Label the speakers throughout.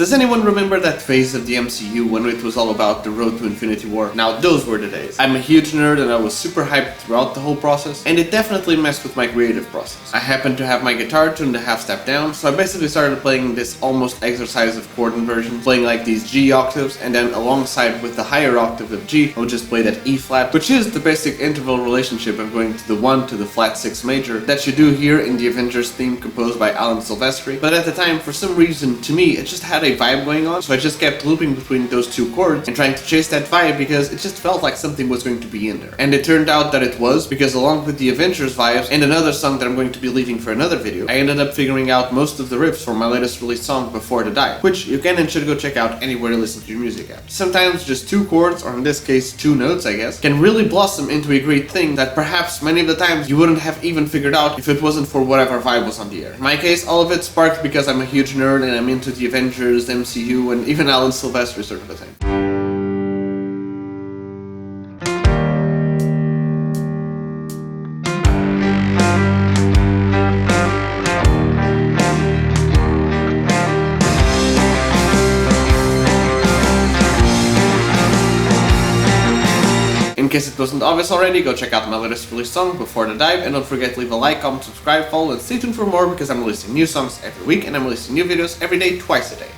Speaker 1: Does anyone remember that phase of the MCU when it was all about the road to Infinity War? Now those were the days. I'm a huge nerd and I was super hyped throughout the whole process, and it definitely messed with my creative process. I happened to have my guitar tuned a half step down, so I basically started playing this almost exercise of chord inversion, playing like these G octaves, and then alongside with the higher octave of G, I would just play that E flat, which is the basic interval relationship of going to the 1 to the flat 6 major that you do here in the Avengers theme composed by Alan Silvestri. But at the time, for some reason, to me, it just had a vibe going on, so I just kept looping between those two chords and trying to chase that vibe because it just felt like something was going to be in there. And it turned out that it was, because along with the Avengers vibes and another song that I'm going to be leaving for another video, I ended up figuring out most of the riffs for my latest released song, Before the Dive, which you can and should go check out anywhere you listen to your music at. Sometimes just two chords, or in this case two notes I guess, can really blossom into a great thing that perhaps many of the times you wouldn't have even figured out if it wasn't for whatever vibe was on the air. In my case, all of it sparked because I'm a huge nerd and I'm into the Avengers, MCU, and even Alan Silvestri sort of a thing. In case it wasn't obvious already, go check out my latest released song, Before the Dive, and don't forget to leave a like, comment, subscribe, follow, and stay tuned for more because I'm releasing new songs every week and I'm releasing new videos every day, twice a day.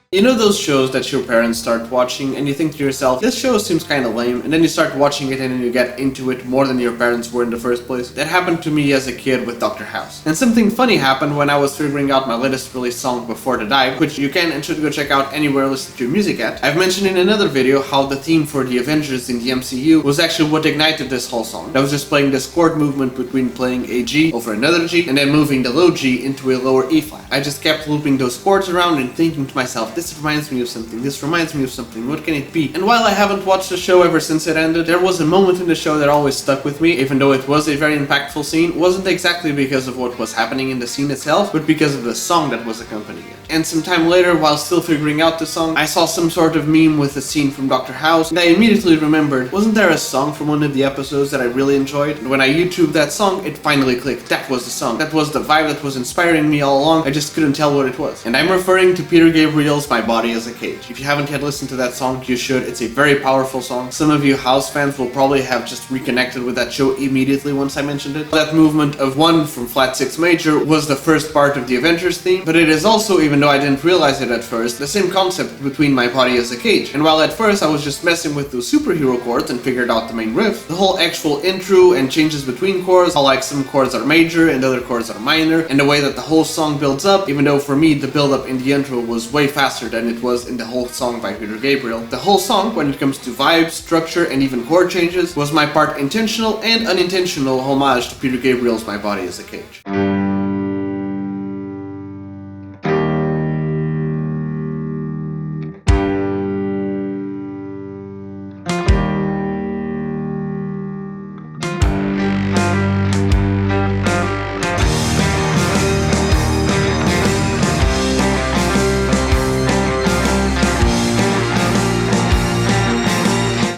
Speaker 1: You know those shows that your parents start watching and you think to yourself, this show seems kinda lame, and then you start watching it and then you get into it more than your parents were in the first place? That happened to me as a kid with Dr. House. And something funny happened when I was figuring out my latest released song, Before the Dive, which you can and should go check out anywhere you listen to your music at. I've mentioned in another video how the theme for the Avengers in the MCU was actually what ignited this whole song. I was just playing this chord movement between playing a G over another G and then moving the low G into a lower E flat. I just kept looping those chords around and thinking to myself, this reminds me of something, this reminds me of something, what can it be? And while I haven't watched the show ever since it ended, there was a moment in the show that always stuck with me, even though it was a very impactful scene. It wasn't exactly because of what was happening in the scene itself, but because of the song that was accompanying it. And sometime later, while still figuring out the song, I saw some sort of meme with a scene from Dr. House, and I immediately remembered, wasn't there a song from one of the episodes that I really enjoyed? And when I YouTubed that song, it finally clicked. That was the song. That was the vibe that was inspiring me all along. I just couldn't tell what it was. And I'm referring to Peter Gabriel's My Body as a Cage. If you haven't yet listened to that song, you should. It's a very powerful song. Some of you House fans will probably have just reconnected with that show immediately once I mentioned it. That movement of 1 from flat 6 major was the first part of the Avengers theme, but it is also, even though I didn't realize it at first, the same concept between My Body as a Cage. And while at first I was just messing with those superhero chords and figured out the main riff, the whole actual intro and changes between chords, how like some chords are major and other chords are minor, and the way that the whole song builds up, even though for me the build up in the intro was way faster than it was in the whole song by Peter Gabriel. The whole song, when it comes to vibes, structure, and even chord changes, was my part intentional and unintentional homage to Peter Gabriel's My Body as a Cage.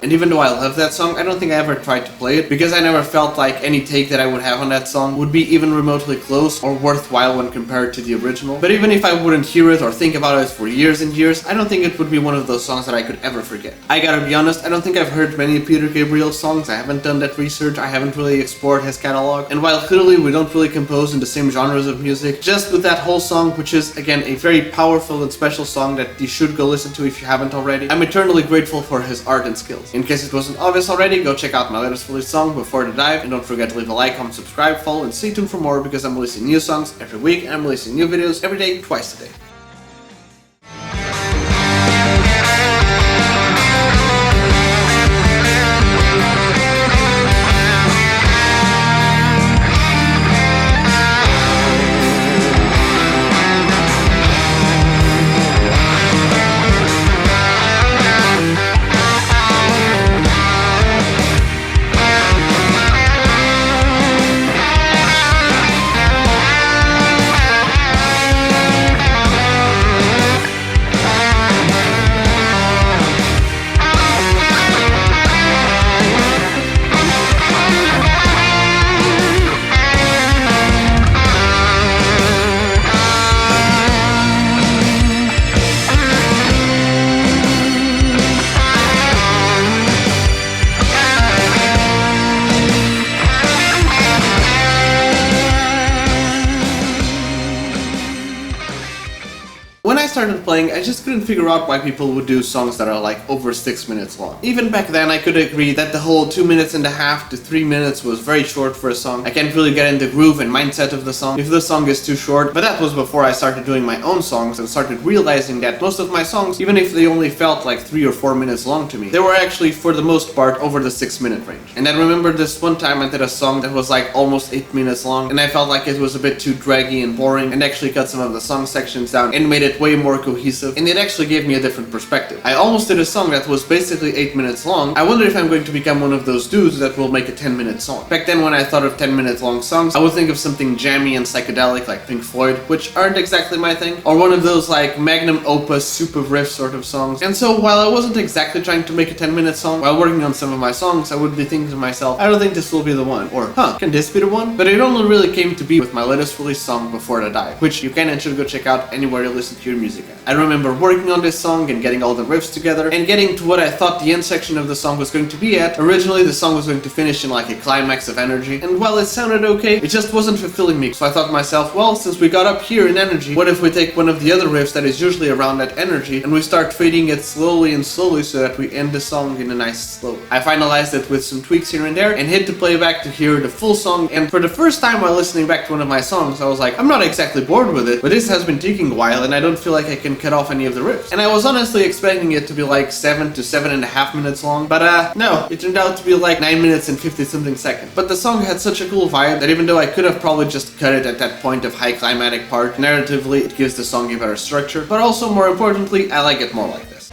Speaker 1: And even though I love that song, I don't think I ever tried to play it because I never felt like any take that I would have on that song would be even remotely close or worthwhile when compared to the original. But even if I wouldn't hear it or think about it for years and years, I don't think it would be one of those songs that I could ever forget. I gotta be honest, I don't think I've heard many Peter Gabriel songs. I haven't done that research, I haven't really explored his catalog. And while clearly we don't really compose in the same genres of music, just with that whole song, which is again a very powerful and special song that you should go listen to if you haven't already, I'm eternally grateful for his art and skills. In case it wasn't obvious already, go check out my latest release song, Before the Dive, and don't forget to leave a like, comment, subscribe, follow, and stay tuned for more because I'm releasing new songs every week and I'm releasing new videos every day, twice a day. When I started playing, I just couldn't figure out why people would do songs that are like over 6 minutes long. Even back then, I could agree that the whole 2.5 minutes to 3 minutes was very short for a song. I can't really get in the groove and mindset of the song if the song is too short, but that was before I started doing my own songs and started realizing that most of my songs, even if they only felt like 3 or 4 minutes long to me, they were actually for the most part over the 6 minute range. And I remember this one time I did a song that was like almost 8 minutes long, and I felt like it was a bit too draggy and boring, and actually cut some of the song sections down and made it way more cohesive, and it actually gave me a different perspective. I almost did a song that was basically 8 minutes long. I wonder if I'm going to become one of those dudes that will make a 10-minute song. Back then, when I thought of 10-minute long songs, I would think of something jammy and psychedelic like Pink Floyd, which aren't exactly my thing, or one of those like magnum opus super riff sort of songs. And so while I wasn't exactly trying to make a 10-minute song, while working on some of my songs, I would be thinking to myself, I don't think this will be the one, or can this be the one? But it only really came to be with my latest release song, Before the Dive, which you can and should go check out anywhere you listen to your music at. I remember working on this song and getting all the riffs together and getting to what I thought the end section of the song was going to be at. Originally, the song was going to finish in like a climax of energy, and while it sounded okay, it just wasn't fulfilling me. So I thought to myself, well, since we got up here in energy, what if we take one of the other riffs that is usually around that energy and we start fading it slowly and slowly so that we end the song in a nice slow. I finalized it with some tweaks here and there and hit the playback to hear the full song, and for the first time while listening back to one of my songs, I was like, I'm not exactly bored with it, but this has been taking a while and I don't feel like I can cut off any of the riffs. And I was honestly expecting it to be like 7 to 7.5 minutes long, but no, it turned out to be like 9 minutes and 50 something seconds. But the song had such a cool vibe that even though I could have probably just cut it at that point of high climatic part, narratively it gives the song a better structure, but also more importantly, I like it more like this.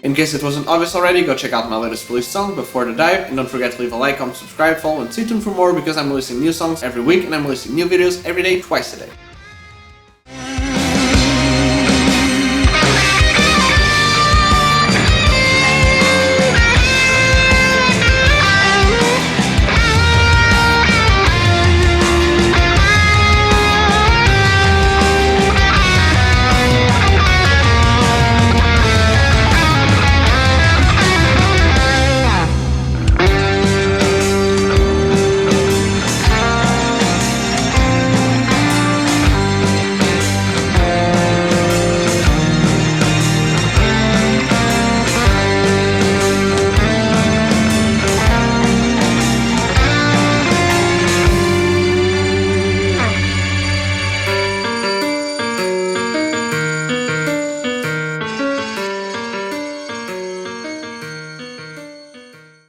Speaker 1: In case it wasn't obvious already, go check out my latest release song, Before the Dive, and don't forget to leave a like, comment, subscribe, follow, and stay tuned for more because I'm releasing new songs every week and I'm releasing new videos every day, twice a day.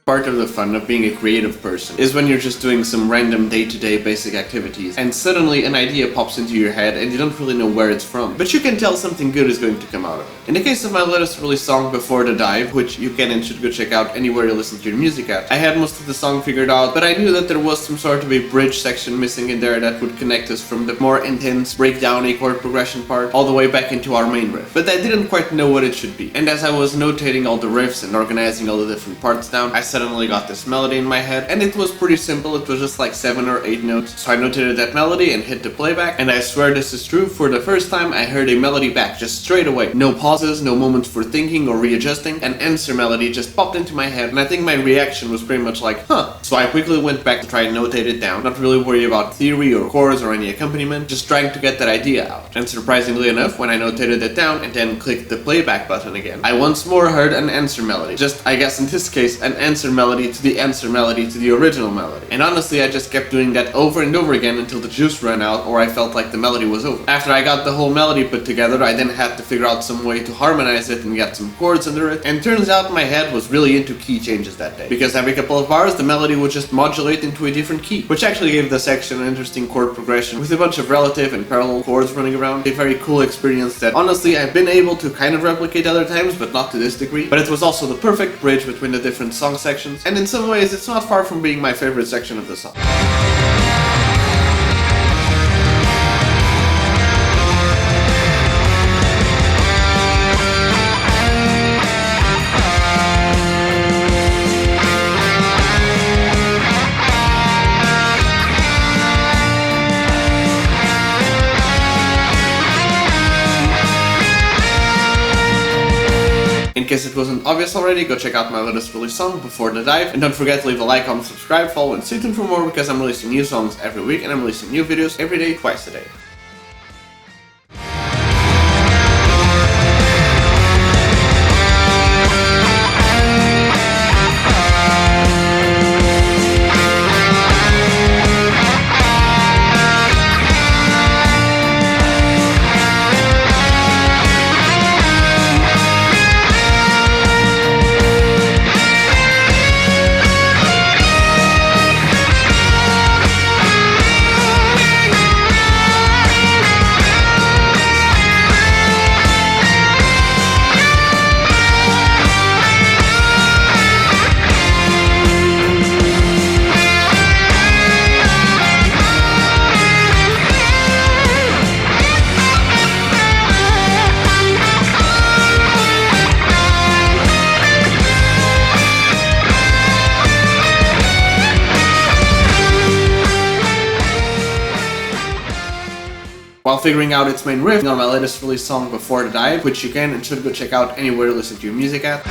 Speaker 1: Part of the fun of being a creative person is when you're just doing some random day-to-day basic activities and suddenly an idea pops into your head and you don't really know where it's from, but you can tell something good is going to come out of it. In the case of my latest release song, Before the Dive, which you can and should go check out anywhere you listen to your music at, I had most of the song figured out, but I knew that there was some sort of a bridge section missing in there that would connect us from the more intense breakdown-y chord progression part all the way back into our main riff. But I didn't quite know what it should be. And as I was notating all the riffs and organizing all the different parts down, I suddenly got this melody in my head, and it was pretty simple. It was just like 7 or 8 notes. So I notated that melody and hit the playback, and I swear this is true. For the first time, I heard a melody back just straight away. No pauses, no moments for thinking or readjusting. An answer melody just popped into my head, and I think my reaction was pretty much like, huh. So I quickly went back to try and notate it down, not really worry about theory or chords or any accompaniment, just trying to get that idea out. And surprisingly enough, when I notated it down and then clicked the playback button again, I once more heard an answer melody. Just, I guess in this case, an answer melody to the answer melody to the original melody. And honestly, I just kept doing that over and over again until the juice ran out, or I felt like the melody was over. After I got the whole melody put together, I then had to figure out some way to harmonize it and get some chords under it. And turns out my head was really into key changes that day, because every couple of bars the melody would just modulate into a different key, which actually gave the section an interesting chord progression with a bunch of relative and parallel chords running around. A very cool experience that honestly I've been able to kind of replicate other times, but not to this degree. But it was also the perfect bridge between the different song sections, and in some ways it's not far from being my favorite section of the song. In case it wasn't obvious already, go check out my latest release song, Before the Dive, and don't forget to leave a like, comment, subscribe, follow, and stay tuned for more, because I'm releasing new songs every week, and I'm releasing new videos every day, twice a day. While figuring out its main riff on my latest release song, Before the Dive, which you can and should go check out anywhere to listen to your music at.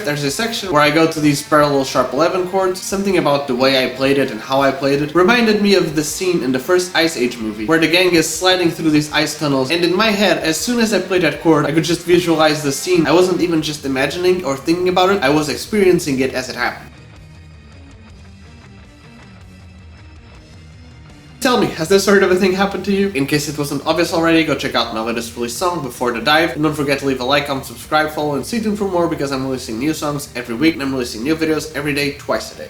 Speaker 1: There's a section where I go to these parallel sharp 11 chords. Something about the way I played it and how I played it reminded me of the scene in the first Ice Age movie, where the gang is sliding through these ice tunnels, and in my head, as soon as I played that chord, I could just visualize the scene. I wasn't even just imagining or thinking about it, I was experiencing it as it happened. Tell me, has this sort of a thing happened to you? In case it wasn't obvious already, go check out my latest release song, Before the Dive, and don't forget to leave a like, comment, subscribe, follow, and stay tuned for more, because I'm releasing new songs every week, and I'm releasing new videos every day, twice a day.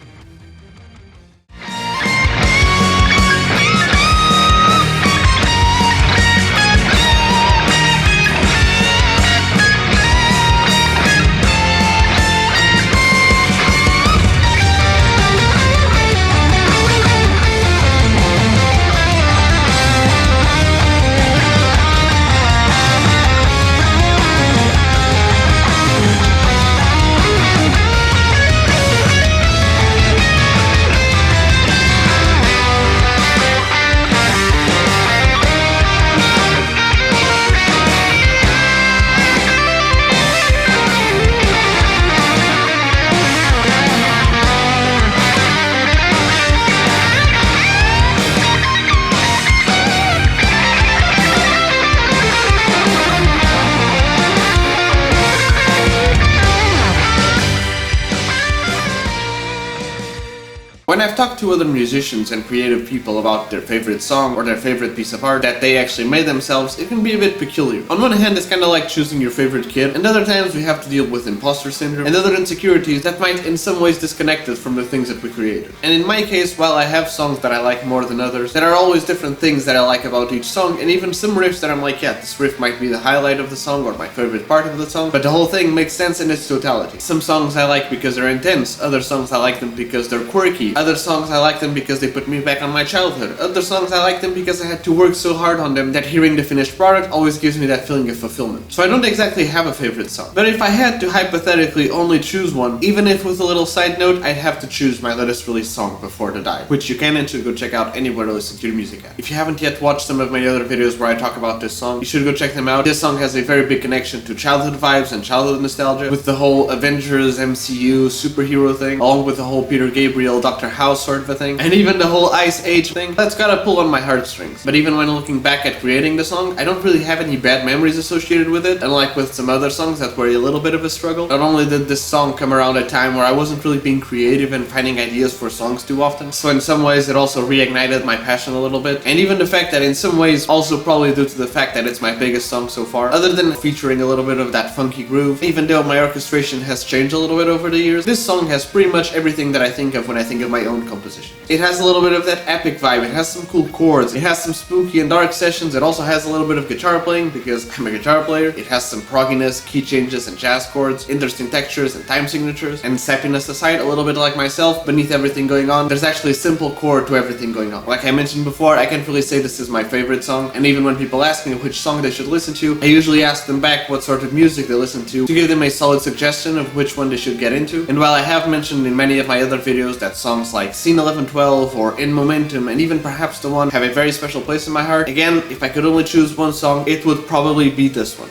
Speaker 1: When I've talked to other musicians and creative people about their favorite song or their favorite piece of art that they actually made themselves, it can be a bit peculiar. On one hand, it's kinda like choosing your favorite kid, and other times we have to deal with imposter syndrome and other insecurities that might in some ways disconnect us from the things that we created. And in my case, while I have songs that I like more than others, there are always different things that I like about each song, and even some riffs that I'm like, yeah, this riff might be the highlight of the song or my favorite part of the song, but the whole thing makes sense in its totality. Some songs I like because they're intense, other songs I like them because they're quirky, other songs I like them because they put me back on my childhood, other songs I like them because I had to work so hard on them that hearing the finished product always gives me that feeling of fulfillment. So I don't exactly have a favorite song, but if I had to hypothetically only choose one, even if with a little side note, I'd have to choose my latest release song, Before the Dive, which you can and should go check out anywhere to listen to your music at. If you haven't yet watched some of my other videos where I talk about this song, you should go check them out. This song has a very big connection to childhood vibes and childhood nostalgia, with the whole Avengers, MCU, superhero thing, along with the whole Peter Gabriel, Dr. House sort of a thing, and even the whole Ice Age thing. That's gotta pull on my heartstrings. But even when looking back at creating the song, I don't really have any bad memories associated with it, unlike with some other songs that were a little bit of a struggle. Not only did this song come around at a time where I wasn't really being creative and finding ideas for songs too often, so in some ways it also reignited my passion a little bit, and even the fact that in some ways also probably due to the fact that it's my biggest song so far, other than featuring a little bit of that funky groove. Even though my orchestration has changed a little bit over the years, this song has pretty much everything that I think of when I think of my own composition. It has a little bit of that epic vibe, it has some cool chords, it has some spooky and dark sessions, it also has a little bit of guitar playing because I'm a guitar player, it has some progginess, key changes and jazz chords, interesting textures and time signatures, and sappiness aside, a little bit like myself, beneath everything going on, there's actually a simple chord to everything going on. Like I mentioned before, I can't really say this is my favorite song, and even when people ask me which song they should listen to, I usually ask them back what sort of music they listen to give them a solid suggestion of which one they should get into. And while I have mentioned in many of my other videos that songs like Scene 1112 or In Momentum and even perhaps The One have a very special place in my heart, again, if I could only choose one song, it would probably be this one.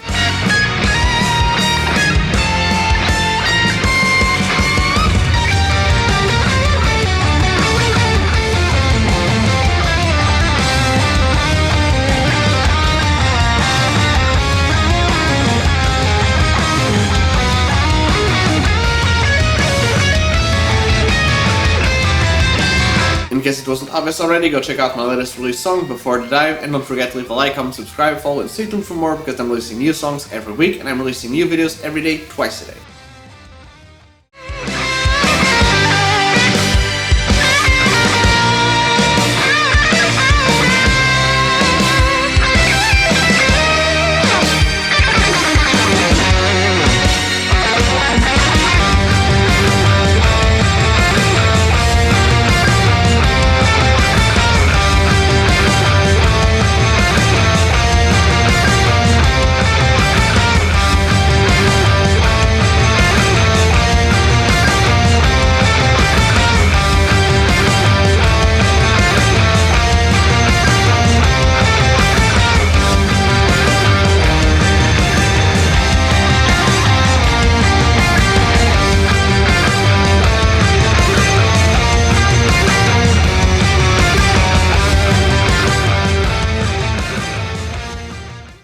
Speaker 1: In case it wasn't obvious already, go check out my latest release song, Before the Dive, and don't forget to leave a like, comment, subscribe, follow, and stay tuned for more because I'm releasing new songs every week and I'm releasing new videos every day, twice a day.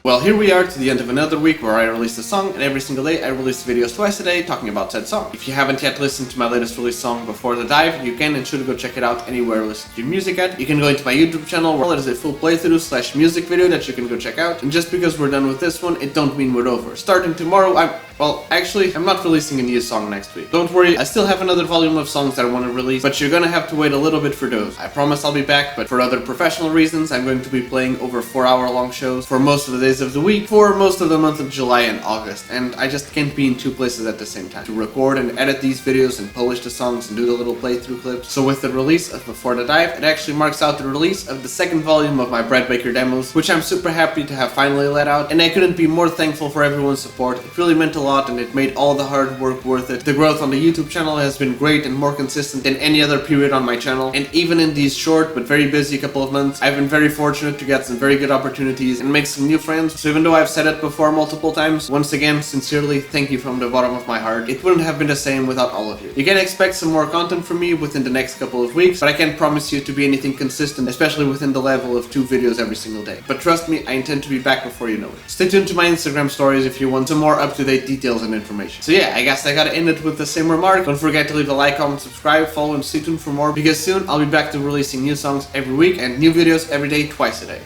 Speaker 1: Well, here we are to the end of another week where I release a song, and every single day I release videos twice a day talking about said song. If you haven't yet listened to my latest release song, Before the Dive, you can and should go check it out anywhere you listen to your music at. You can go into my YouTube channel where there's a full playthrough / music video that you can go check out. And just because we're done with this one, it don't mean we're over. Starting tomorrow, I'm not releasing a new song next week. Don't worry, I still have another volume of songs that I want to release, but you're gonna have to wait a little bit for those. I promise I'll be back, but for other professional reasons, I'm going to be playing over 4-hour-long shows for most of the days of the week, for most of the month of July and August, and I just can't be in two places at the same time to record and edit these videos and polish the songs and do the little playthrough clips. So with the release of Before the Dive, it actually marks out the release of the second volume of my Brad Baker demos, which I'm super happy to have finally let out, and I couldn't be more thankful for everyone's support. It really meant a lot, and it made all the hard work worth it. The growth on the YouTube channel has been great and more consistent than any other period on my channel, and even in these short but very busy couple of months, I've been very fortunate to get some very good opportunities and make some new friends. So even though I've said it before multiple times, once again, sincerely, thank you from the bottom of my heart. It wouldn't have been the same without all of you. You can expect some more content from me within the next couple of weeks, but I can't promise you to be anything consistent, especially within the level of 2 videos every single day. But trust me, I intend to be back before you know it. Stay tuned to my Instagram stories if you want some more up-to-date details and information. So yeah, I guess I gotta end it with the same remark. Don't forget to leave a like, comment, subscribe, follow, and stay tuned for more, because soon I'll be back to releasing new songs every week and new videos every day, twice a day.